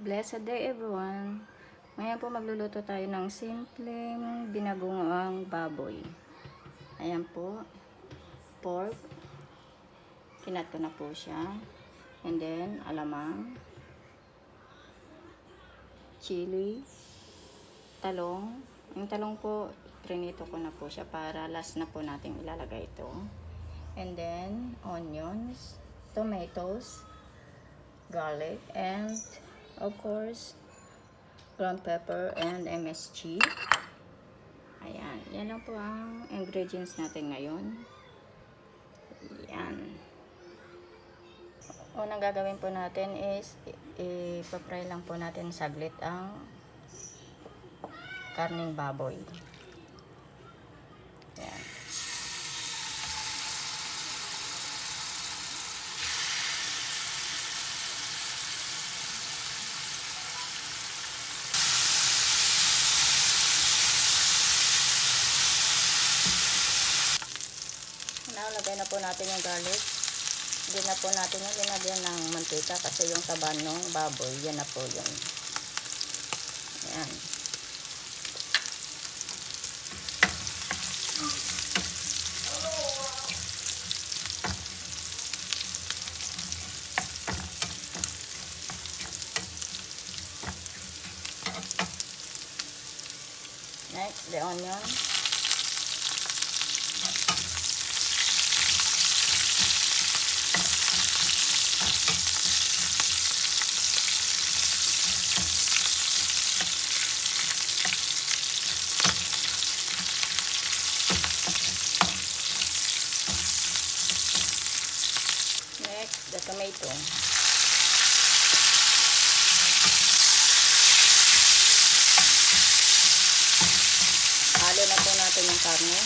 Blessed day everyone! Ngayon po magluluto tayo ng simpleng binagoong baboy. Ayan po, pork. Kinat ko na po siya. And then, alamang, chili, talong. Yung talong po, prinito ko na po siya para last na po natin ilalagay ito. And then, onions, tomatoes, garlic, and of course, ground pepper and MSG. Ayan. Yan lang po ang ingredients natin ngayon. Yan. Unang gagawin po natin is ipapry lang po natin saglit ang karning baboy. Ayan. Nalagay na po natin yung garlic. Hindi na po natin yung linagyan ng mantika kasi yung taba ng baboy, yan na po yun. Ayan. Next, the onion. Next, the tomato. Halo na po natin yung karne.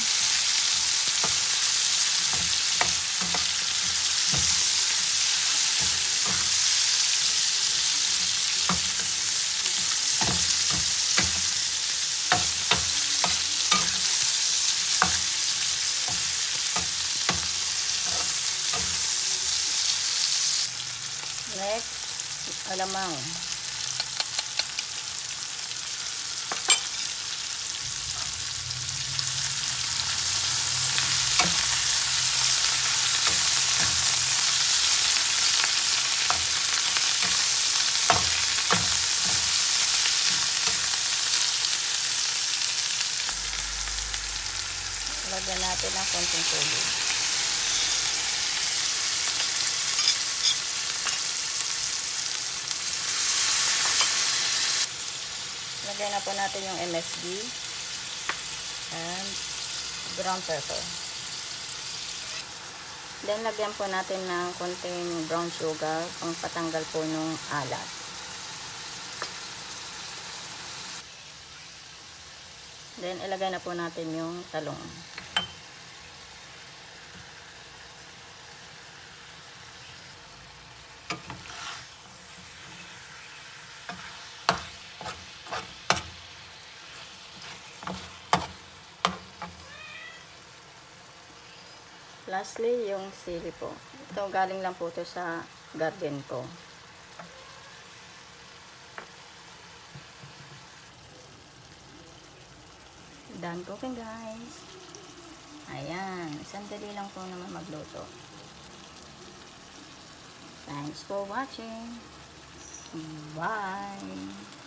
Next, alamang. Lagyan natin ng konting tubig. Lagyan na po natin yung MSG and brown pepper. Then, lagyan po natin ng konting brown sugar pang patanggal po ng alat. Then, ilagay na po natin yung talong. Lastly, yung sili po. Ito, galing lang po ito sa garden ko. Done cooking, guys. Ayan. Sandali lang po naman magluto. Thanks for watching. Bye!